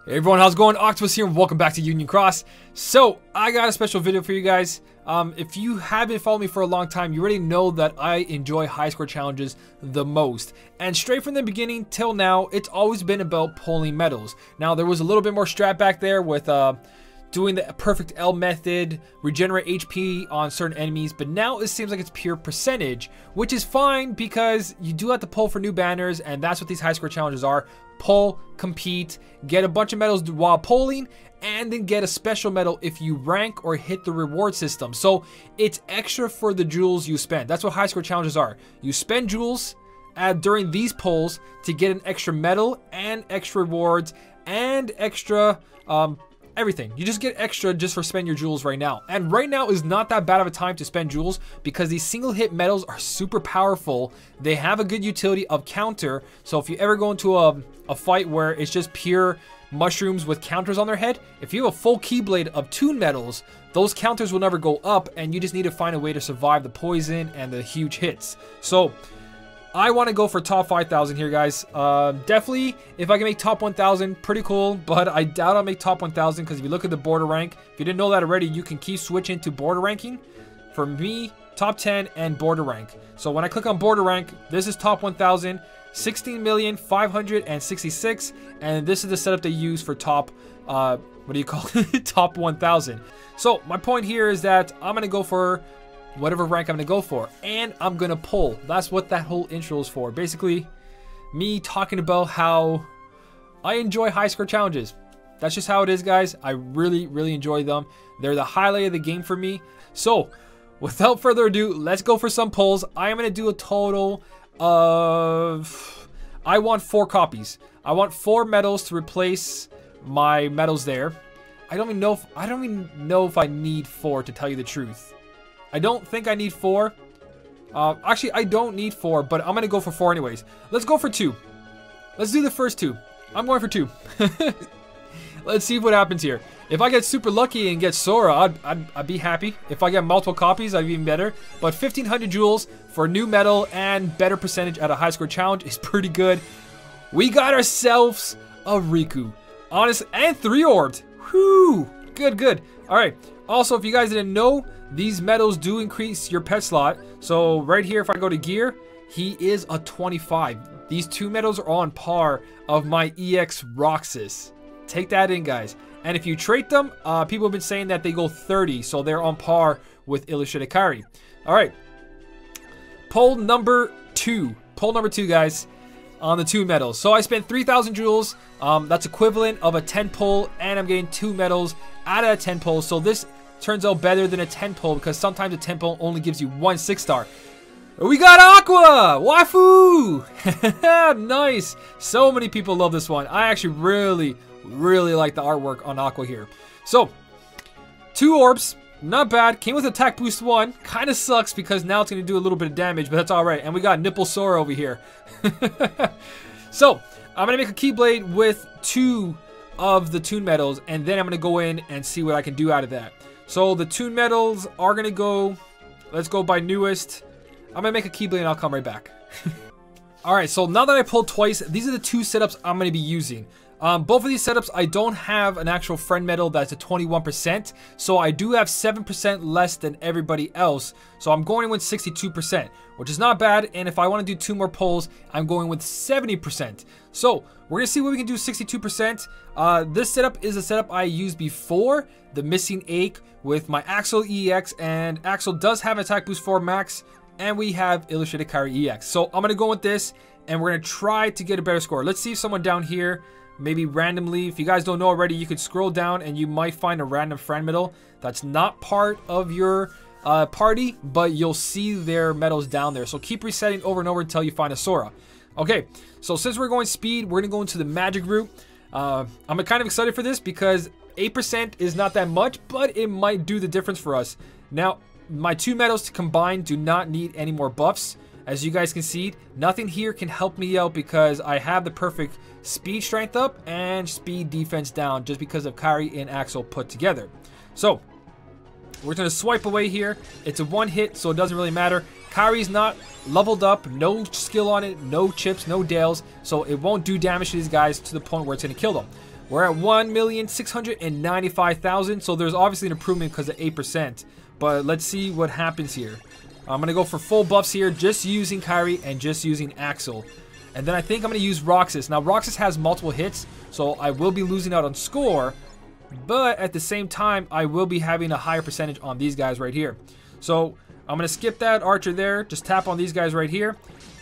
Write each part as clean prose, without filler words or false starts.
Hey everyone, how's it going? Octopus here and welcome back to Union Cross. So, I got a special video for you guys. If you haven't followed me for a long time, you already know that I enjoy high score challenges the most. And straight from the beginning till now, it's always been about pulling medals. Now, there was a little bit more strat back there with doing the perfect L method, regenerate HP on certain enemies, but now it seems like it's pure percentage, which is fine because you do have to pull for new banners, and that's what these high score challenges are. Pull, compete, get a bunch of medals while polling, and then get a special medal if you rank or hit the reward system. So it's extra for the jewels you spend. That's what high score challenges are. You spend jewels during these polls to get an extra medal and extra rewards and extra everything. You just get extra just for spending your jewels right now. And right now is not that bad of a time to spend jewels because these single hit medals are super powerful. They have a good utility of counter. So if you ever go into a fight where it's just pure mushrooms with counters on their head, if you have a full Keyblade of toon medals, those counters will never go up and you just need to find a way to survive the poison and the huge hits. So I want to go for top 5,000 here, guys. Definitely, if I can make top 1,000, pretty cool. But I doubt I'll make top 1,000 because if you look at the border rank, if you didn't know that already, you can keep switching to border ranking. For me, top 10 and border rank. So when I click on border rank, this is top 1,000, 16,566, and this is the setup they use for top, what do you call it? Top 1,000. So my point here is that I'm gonna go for whatever rank I'm gonna go for, and I'm gonna pull. That's what that whole intro is for. Basically, me talking about how I enjoy high score challenges. That's just how it is, guys. I really enjoy them. They're the highlight of the game for me. So, without further ado, let's go for some pulls. I am gonna do a total of, I want 4 copies. I want 4 medals to replace my medals there. I don't even know if I need 4, to tell you the truth. I don't think I need 4. Actually, I don't need 4, but I'm going to go for 4 anyways. Let's go for 2. Let's do the first 2. I'm going for 2. Let's see what happens here. If I get super lucky and get Sora, I'd be happy. If I get multiple copies, I'd be even better. But 1,500 jewels for a new medal and better percentage at a high score challenge is pretty good. We got ourselves a Riku. Honest, and 3 orbed. Whew. Good. All right. Also, if you guys didn't know, these medals do increase your pet slot. So right here, if I go to gear, he is a 25. These 2 medals are on par of my EX Roxas. Take that in, guys. And if you trait them, people have been saying that they go 30, so they're on par with Illustrated Kairi. All right. Poll number 2. Poll number 2, guys, on the 2 medals. So I spent 3,000 jewels. That's equivalent of a 10 pull, and I'm getting 2 medals out of a 10 pull. So this turns out better than a 10 pull because sometimes a 10 pull only gives you 1 6-star. We got Aqua! Waifu! Nice! So many people love this one. I actually really like the artwork on Aqua here. So, 2 orbs. Not bad. Came with attack boost 1. Kind of sucks because now it's going to do a little bit of damage, but that's alright. And we got Nipple Sora over here. So, I'm going to make a Keyblade with 2 of the toon medals, and then I'm going to go in and see what I can do out of that. So, the toon medals are going to go, let's go by newest. I'm going to make a Keyblade and I'll come right back. Alright, so now that I pulled twice, these are the 2 setups I'm going to be using. Both of these setups, I don't have an actual friend medal that's a 21%, so I do have 7% less than everybody else. So I'm going with 62%, which is not bad. And if I want to do 2 more pulls, I'm going with 70%. So we're going to see what we can do 62%. This setup is a setup I used before, the Missing Ache with my Axel EX, and Axel does have attack boost 4 max, and we have Illustrated Kairi EX. So I'm going to go with this, and we're going to try to get a better score. Let's see if someone down here, maybe randomly, if you guys don't know already, you could scroll down and you might find a random friend medal that's not part of your party, but you'll see their medals down there. So keep resetting over and over until you find a Sora. Okay, so since we're going speed, we're going to go into the magic route. I'm kind of excited for this because 8% is not that much, but it might do the difference for us. Now, my 2 medals to combine do not need any more buffs. As you guys can see, nothing here can help me out because I have the perfect speed strength up and speed defense down just because of Kairi and Axel put together. So, we're going to swipe away here. It's a 1 hit, so it doesn't really matter. Kairi's not leveled up, no skill on it, no chips, no Dales, so it won't do damage to these guys to the point where it's going to kill them. We're at 1,695,000. So there's obviously an improvement because of 8%. But let's see what happens here. I'm going to go for full buffs here, just using Kairi and just using Axel. And then I think I'm going to use Roxas. Now, Roxas has multiple hits, so I will be losing out on score. But at the same time, I will be having a higher percentage on these guys right here. So I'm going to skip that Archer there. Just tap on these guys right here.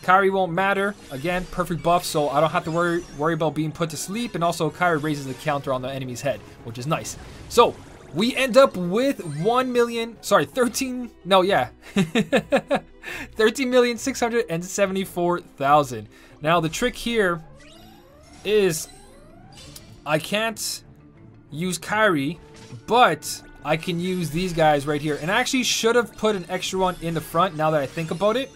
Kairi won't matter. Again, perfect buff, so I don't have to worry about being put to sleep. And also, Kairi raises the counter on the enemy's head, which is nice. So we end up with 13,674,000. Now the trick here is I can't use Kairi, but I can use these guys right here. And I actually should have put an extra one in the front now that I think about it.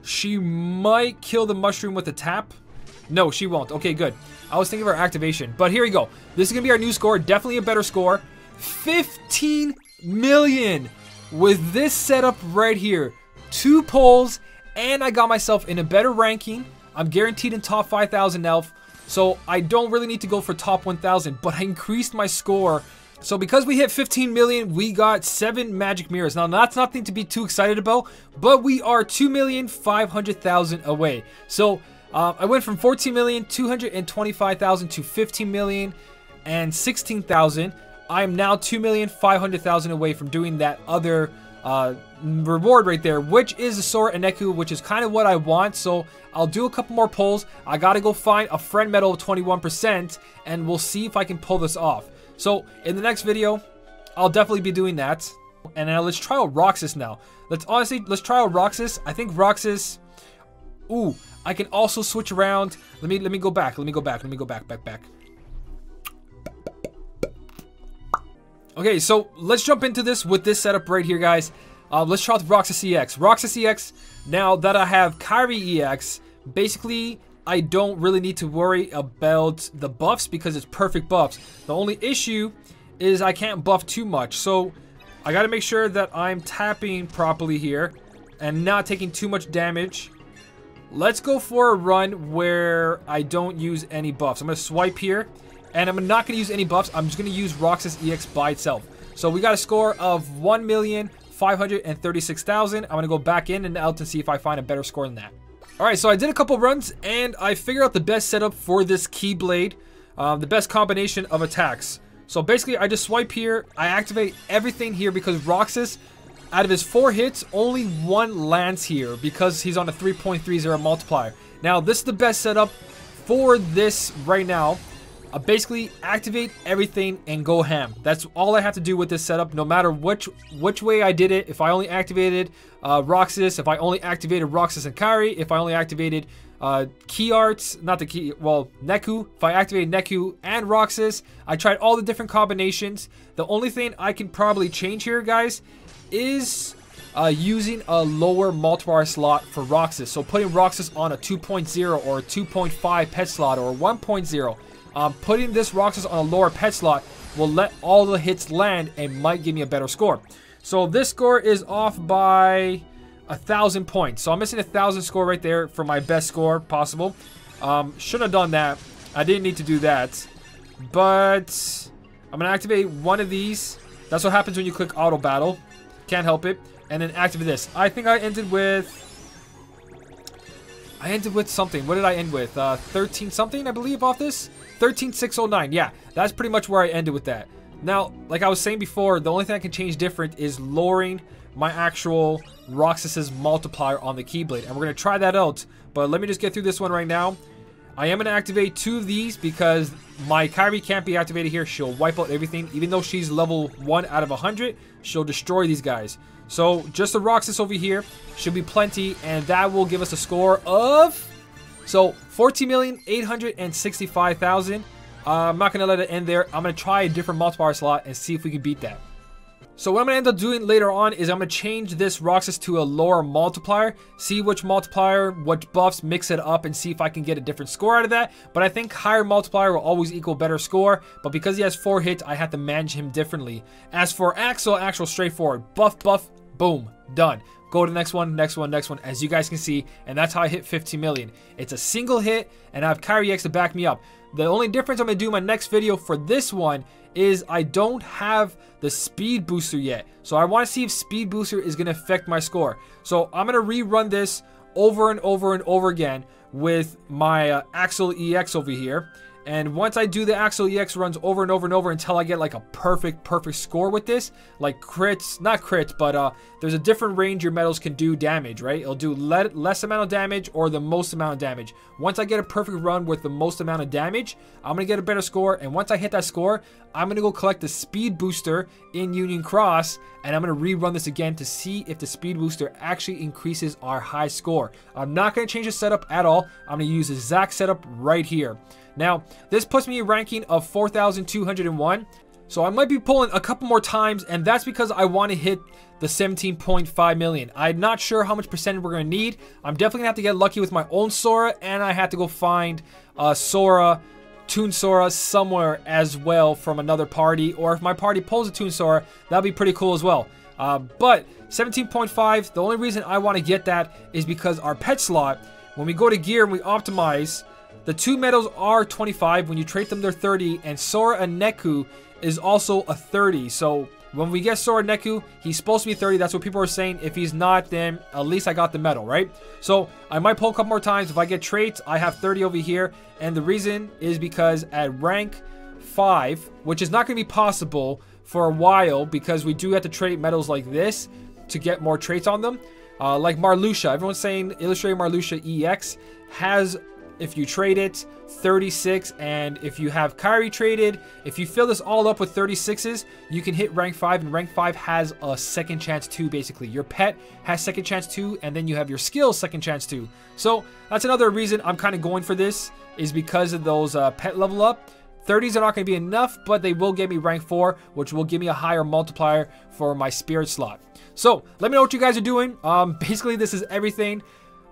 She might kill the mushroom with a tap. No, she won't. Okay, good. I was thinking of our activation, but here we go. This is going to be our new score. Definitely a better score. 15 million with this setup right here. 2 pulls, and I got myself in a better ranking. I'm guaranteed in top 5,000 elf, so I don't really need to go for top 1,000, but I increased my score. So because we hit 15 million, we got 7 magic mirrors. Now, that's nothing to be too excited about, but we are 2,500,000 away. So I went from 14,225,000 to 15,016,000. I am now 2,500,000 away from doing that other reward right there, which is the Sora and Neku, which is kind of what I want. So I'll do a couple more pulls. I gotta go find a friend medal of 21%, and we'll see if I can pull this off. So in the next video, I'll definitely be doing that. And now let's try out Roxas now. Let's try out Roxas. I think Roxas. Ooh, I can also switch around. Let me go back. Back. Okay, so let's jump into this with this setup right here, guys. Let's try with Roxas EX. Roxas EX, now that I have Kairi EX, basically, I don't really need to worry about the buffs because it's perfect buffs. The only issue is I can't buff too much. So I got to make sure that I'm tapping properly here and not taking too much damage. Let's go for a run where I don't use any buffs. I'm going to swipe here. And I'm not going to use any buffs. I'm just going to use Roxas EX by itself. So we got a score of 1,536,000. I'm going to go back in and out and see if I find a better score than that. Alright, so I did a couple runs and I figured out the best setup for this Keyblade. The best combination of attacks. So basically I just swipe here. I activate everything here because Roxas, out of his 4 hits, only 1 lands here because he's on a 3.30 multiplier. Now this is the best setup for this right now. Basically activate everything and go ham. That's all I have to do with this setup, no matter which way I did it. If I only activated Roxas, if I only activated Roxas and Kairi, if I only activated Neku, if I activated Neku and Roxas, I tried all the different combinations. The only thing I can probably change here, guys, is using a lower multiplier slot for Roxas. So putting Roxas on a 2.0 or a 2.5 pet slot or a 1.0. Putting this Roxas on a lower pet slot will let all the hits land and might give me a better score. So this score is off by 1,000 points. So I'm missing 1,000 score right there for my best score possible. Should have done that. I didn't need to do that. But I'm going to activate one of these. That's what happens when you click auto battle. Can't help it. And then activate this. I think I ended with something. What did I end with? 13 something, I believe, off this. 13,609. Yeah, that's pretty much where I ended with that. Now, like I was saying before, the only thing I can change different is lowering my actual Roxas's multiplier on the Keyblade. And we're going to try that out. But let me just get through this one right now. I am going to activate 2 of these because my Kairi can't be activated here. She'll wipe out everything. Even though she's level 1 out of 100, she'll destroy these guys. So just the Roxas over here should be plenty, and that will give us a score of 14,865,000. I'm not going to let it end there. I'm going to try a different multiplier slot and see if we can beat that. So what I'm going to end up doing later on is I'm going to change this Roxas to a lower multiplier, see which multiplier, what buffs, mix it up, and see if I can get a different score out of that. But I think higher multiplier will always equal better score, but because he has 4 hits, I have to manage him differently. As for Axel straightforward. Buff, boom, done. Go to the next one, as you guys can see, and that's how I hit 15 million. It's a single hit, and I have Kairi EX to back me up. The only difference I'm going to do in my next video for this one is I don't have the speed booster yet. So I want to see if speed booster is going to affect my score. So I'm going to rerun this over and over and over again with my Axel EX over here. And once I do the Axel EX runs over and over and over until I get like a perfect score with this, like crits, not crits, but there's a different range your medals can do damage, right? It'll do less amount of damage or the most amount of damage. Once I get a perfect run with the most amount of damage, I'm going to get a better score. And once I hit that score, I'm going to go collect the speed booster in Union Cross. And I'm going to rerun this again to see if the speed booster actually increases our high score. I'm not going to change the setup at all. I'm going to use the exact setup right here. Now, this puts me a ranking of 4,201. So I might be pulling a couple more times, and that's because I want to hit the 17.5 million. I'm not sure how much percentage we're going to need. I'm definitely going to have to get lucky with my own Sora, and I have to go find Sora, Toon Sora somewhere as well from another party. Or if my party pulls a Toon Sora, that'll be pretty cool as well. But 17.5, the only reason I want to get that is because our pet slot, when we go to gear and we optimize, the two medals are 25. When you trade them, they're 30. And Sora and Neku is also a 30. So when we get Sora Neku, he's supposed to be 30. That's what people are saying. If he's not, then at least I got the medal, right? So I might pull a couple more times. If I get traits, I have 30 over here. And the reason is because at rank 5, which is not going to be possible for a while because we do have to trade medals like this to get more traits on them. Like Marluxia. Everyone's saying Illustrated Marluxia EX has, if you trade it, 36, and if you have Kairi traded, if you fill this all up with 36s, you can hit rank 5, and rank 5 has a second chance too, basically. Your pet has second chance too, and then you have your skills second chance too. So that's another reason I'm kind of going for this, is because of those pet level up. 30s are not going to be enough, but they will get me rank 4, which will give me a higher multiplier for my spirit slot. So let me know what you guys are doing. Basically, this is everything.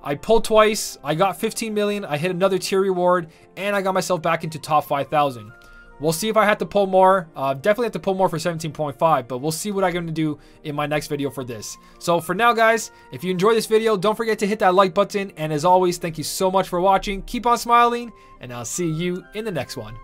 I pulled twice, I got 15 million, I hit another tier reward, and I got myself back into top 5,000. We'll see if I have to pull more. Definitely have to pull more for 17.5, but we'll see what I'm going to do in my next video for this. So for now, guys, if you enjoyed this video, don't forget to hit that like button. And as always, thank you so much for watching. Keep on smiling, and I'll see you in the next one.